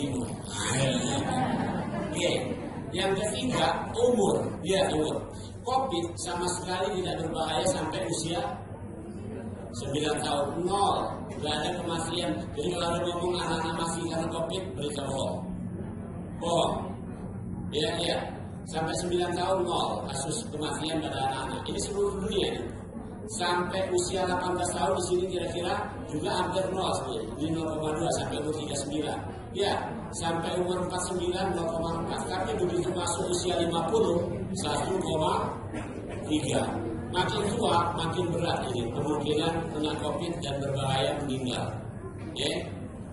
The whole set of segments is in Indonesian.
Imun. Oke. Yang ketiga, umur. Ya, umur. COVID sama sekali tidak berbahaya sampai usia 9 tahun. 0. Gak ada kematian. Jadi kalau ada ngomong anak-anak mati karena COVID, berita bohong. Bohong. Ya. Sampai 9 tahun 0 kasus kematian pada anak-anak. Ini seluruh dunia. Sampai usia 18 tahun di sini kira-kira juga hampir 0 sebenarnya. Ini 0,2 sampai umur 39. Ya, sampai umur 49 0,4. Tapi begitu masuk usia 50 1,3. Makin tua makin berat ini kemungkinan kena COVID dan berbahaya meninggal. Ya.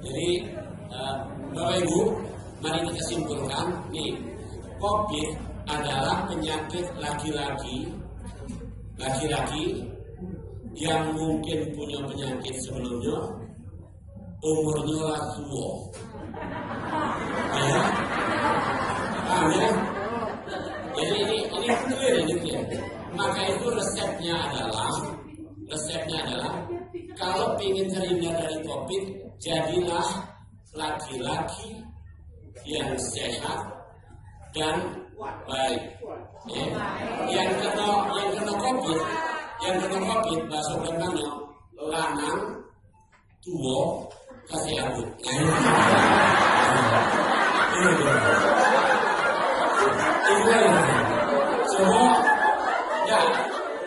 Jadi Bapak Ibu, mari kita simpulkan nih, COVID adalah penyakit laki-laki yang mungkin punya penyakit sebelumnya, umurnya lah tua. Ya. Paham ya? Jadi ini clear ini clear. Maka itu resepnya adalah kalau ingin terhindar dari COVID, jadilah laki-laki yang sehat dan baik. Ya. Yang kena COVID bahasa Belanda lanang tua kasih aku. Semua ya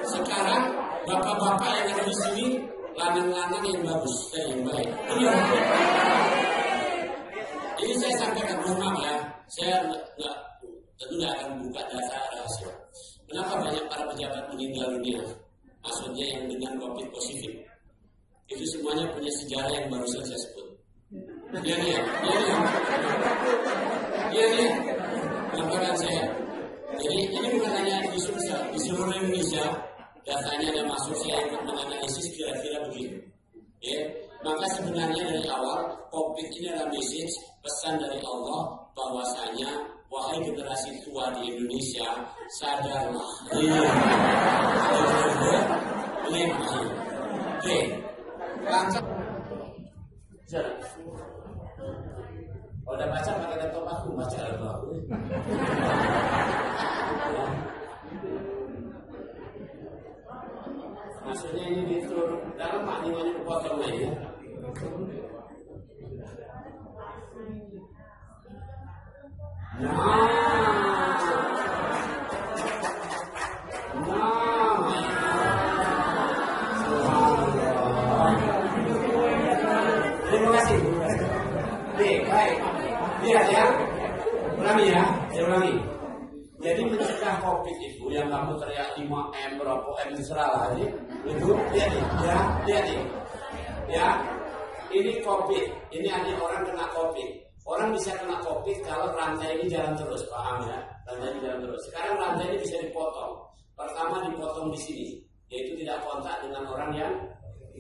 sekarang bapak-bapak yang ada di sini lanang-lanang yang bagus dan yang baik. Ini saya sampaikan, mohon maaf ya, saya tentu nggak akan buka data rahasia. Kenapa banyak para pejabat meninggal dunia? Maksudnya yang dengan COVID positif. Itu semuanya punya sejarah yang barusan saya sebut. Iya. Laporan saya. Jadi ini bukan hanya di Sulsel, di seluruh Indonesia datanya ada masuk, saya ikut menganalisis kira-kira begitu. Ya, maka sebenarnya dari awal COVID ini adalah message, pesan dari Allah bahwasanya wahai generasi tua di Indonesia, sadarlah. Oke, langsung. Udah baca pakai laptop aku, baca laptop aku. Maksudnya ini dituruh dalam maknanya dipotong aja. Terima kasih. Baik. Lihat ya. Saya ulangi. Jadi mencegah COVID itu yang kamu teriak 5M, berapa M terserah aja. Itu lihat nih. Ya. Ini COVID. Ini ada orang kena COVID. Orang bisa kena COVID kalau rantai ini jalan terus, paham ya? Rantai ini jalan terus. Sekarang rantai ini bisa dipotong. Pertama dipotong di sini, yaitu tidak kontak dengan orang yang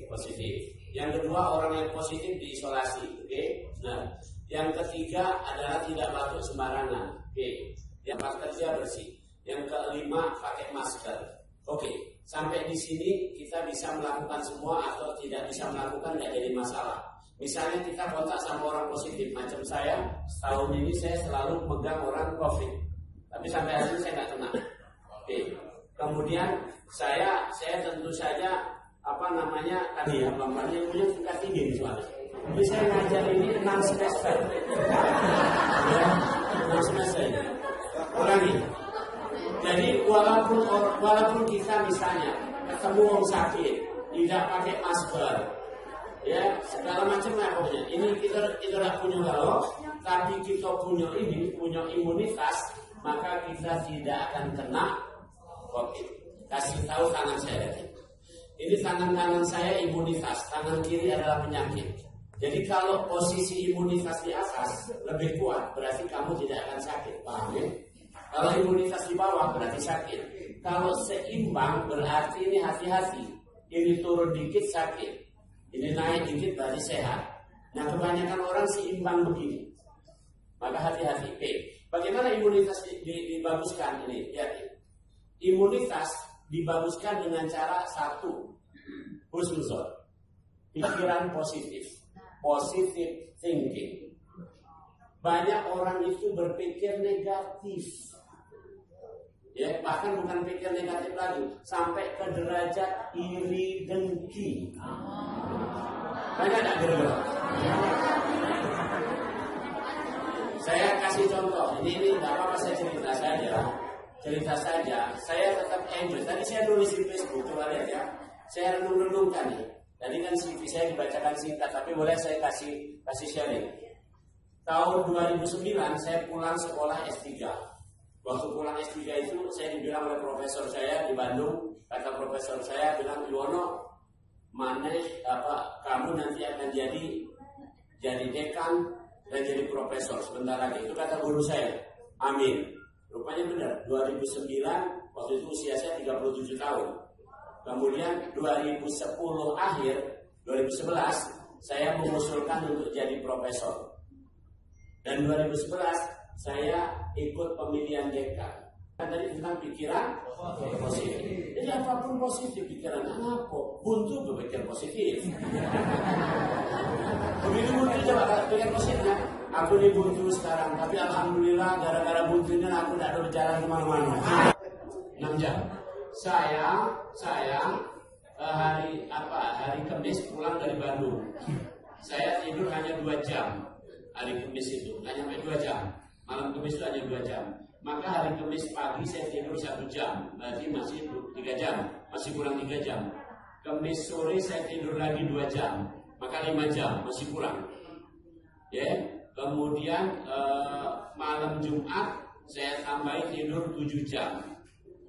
positif. Yang kedua, orang yang positif diisolasi, oke? Nah, yang ketiga adalah tidak batuk sembarangan, oke? Yang kerja bersih. Yang kelima, pakai masker, oke? Sampai di sini kita bisa melakukan semua atau tidak bisa melakukan, nggak jadi masalah. Misalnya kita kontak sama orang positif, macam saya, setahun ini saya selalu megang orang COVID, tapi sampai hari ini saya nggak kena. Oke. Kemudian saya tentu saja tadi ya bapaknya punya tingkat tinggi soalnya. Jadi saya ngajar ini 6 semester. Ya, 6 semester. Ulangi. Jadi walaupun kita misalnya ketemu orang sakit, tidak pakai masker, ya segala macam lah pokoknya. Ini kita tidak punya galau, tapi kita punya imunitas, maka kita tidak akan kena COVID. Kasih tahu tangan saya. Ini tangan kanan saya imunitas, tangan kiri adalah penyakit. Jadi kalau posisi imunitas di atas lebih kuat, berarti kamu tidak akan sakit, paham ya? Kalau imunitas di bawah berarti sakit. Kalau seimbang berarti ini hati-hati. Ini turun dikit sakit, ini naik dikit berarti sehat. Nah kebanyakan orang seimbang begini, maka hati-hati. Bagaimana imunitas dibaguskan ini? Ya, imunitas dibaguskan dengan cara satu, husnuzon, pikiran positif, positive thinking. Banyak orang itu berpikir negatif. Ya, bahkan bukan pikir negatif lagi, sampai ke derajat iri dengki. Banyak tak kira-kira? Saya kasih contoh. Ini nggak apa-apa, saya cerita saja. Saya tetap enjoy. Tadi saya nulis di Facebook, coba lihat ya. Saya renung-renungkan nih. Tadi kan CV saya dibacakan singkat, tapi boleh saya kasih sharing. Tahun 2009 saya pulang sekolah S3. Waktu pulang S3 itu saya dibilang oleh profesor saya di Bandung, kata profesor saya bilang, Yuwono, kamu nanti akan jadi dekan dan jadi profesor sebentar lagi. Itu kata guru saya. Amin. Rupanya benar. 2009 waktu itu usia saya 37 tahun. Kemudian 2010 akhir 2011 saya mengusulkan untuk jadi profesor. Dan 2011 saya ikut pemilihan dekan. Tadi tentang pikiran positif. Jadi apapun positif pikiran apa? Buntu berpikir positif. Begitu buntu coba pikir positif. Aku ini buntu sekarang, tapi alhamdulillah gara-gara buntunya aku tidak ada berjalan kemana-mana. 6 jam. Saya hari Kamis pulang dari Bandung. Saya tidur hanya 2 jam. Hari Kamis itu hanya 2 jam. Malam Kamis itu hanya 2 jam. Maka hari Kamis pagi saya tidur 1 jam. Berarti masih 3 jam. Masih kurang 3 jam. Kamis sore saya tidur lagi 2 jam. Maka 5 jam. Masih kurang. Ya. Kemudian malam Jumat saya tambahin tidur 7 jam.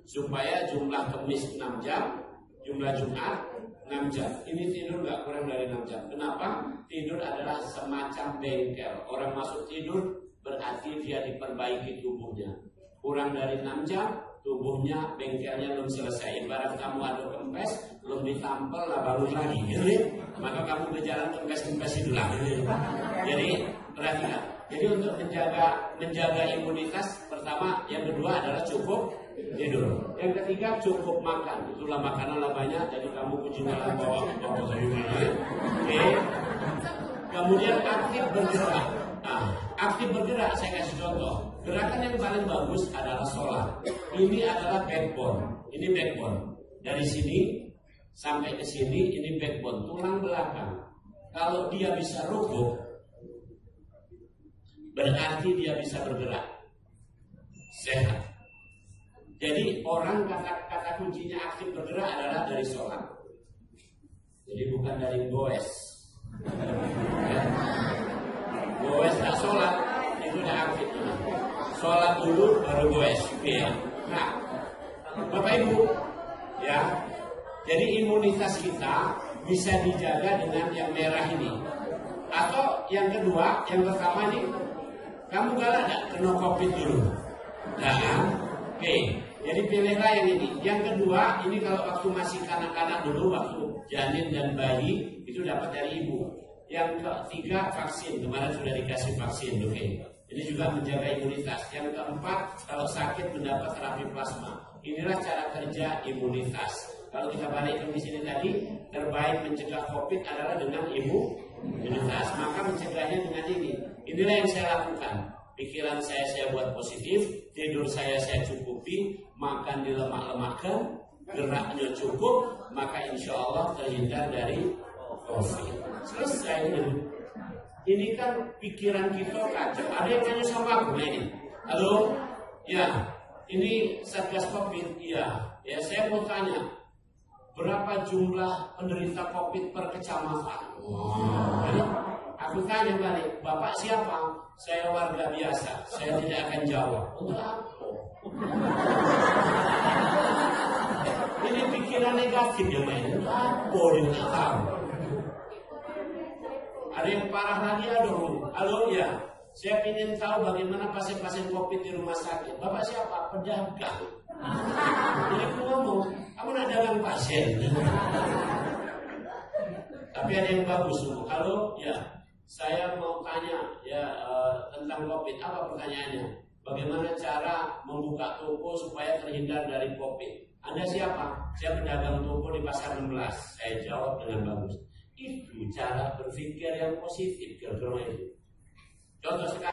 Supaya jumlah Kamis 6 jam. Jumlah Jumat 6 jam. Ini tidur nggak kurang dari 6 jam. Kenapa? Tidur adalah semacam bengkel. Orang masuk tidur berarti dia diperbaiki tubuhnya. Kurang dari 6 jam, tubuhnya, bengkelnya belum selesai. Ibarat kamu ada kempes, belum ditampel, lah bangun lagi. Gitu. Maka kamu berjalan kempes-kempes itu lagi. Jadi perhatikan. Jadi untuk menjaga imunitas, pertama, yang kedua adalah cukup tidur. Yang ketiga cukup makan. Itulah makanan banyak. Jadi kamu ketinggalan bawa sayuran. Oke. Kemudian aktif bergerak. Nah, aktif bergerak saya kasih contoh. Gerakan yang paling bagus adalah sholat. Ini adalah backbone. Ini backbone. Dari sini sampai ke sini ini backbone, tulang belakang. Kalau dia bisa rubuh, berarti dia bisa bergerak. Sehat. Jadi orang kata kuncinya aktif bergerak adalah dari sholat. Jadi bukan dari goes. Ya. Goes tak sholat itu udah aktif. Sholat dulu baru goes. Ya. Nah, Bapak Ibu, ya. Jadi imunitas kita bisa dijaga dengan yang merah ini. Atau yang kedua, yang pertama nih, kamu galak gak kena COVID dulu? Nah, oke. Jadi pilihlah yang ini. Yang kedua, ini kalau waktu masih kanak-kanak dulu, waktu janin dan bayi, itu dapat dari ibu. Yang ketiga, vaksin. Kemarin sudah dikasih vaksin, oke. Ini juga menjaga imunitas. Yang keempat, kalau sakit mendapat terapi plasma. Inilah cara kerja imunitas. Kalau kita balik ke sini tadi, terbaik mencegah COVID adalah dengan imunitas. Maka mencegahnya dengan ini. Inilah yang saya lakukan. Pikiran saya buat positif, tidur saya cukupi, makan dilemak-lemakkan, geraknya cukup, maka insya Allah terhindar dari COVID. Selesai. Ini kan pikiran kita kacau. Ada yang tanya sama aku ini. Halo, ya, ini Satgas COVID. Iya, ya saya mau tanya, berapa jumlah penderita COVID per kecamatan? Aku tanya balik, Bapak siapa? Saya warga biasa. Saya tidak akan jawab. Untuk apa? Ini pikiran negatif ya main. Apa dia tak tahu? Ada yang parah lagi, aduh. Halo ya, saya ingin tahu bagaimana pasien-pasien COVID di rumah sakit. Bapak siapa? Pedagang. Jadi aku ngomong, kamu nak dagang pasien. Tapi ada yang bagus. Halo ya. Saya mau tanya ya tentang COVID. Apa pertanyaannya? Bagaimana cara membuka toko supaya terhindar dari COVID? Anda siapa? Saya pedagang toko di Pasar 16. Saya jawab dengan bagus. Itu cara berpikir yang positif, kira-kira itu. Contoh sekarang.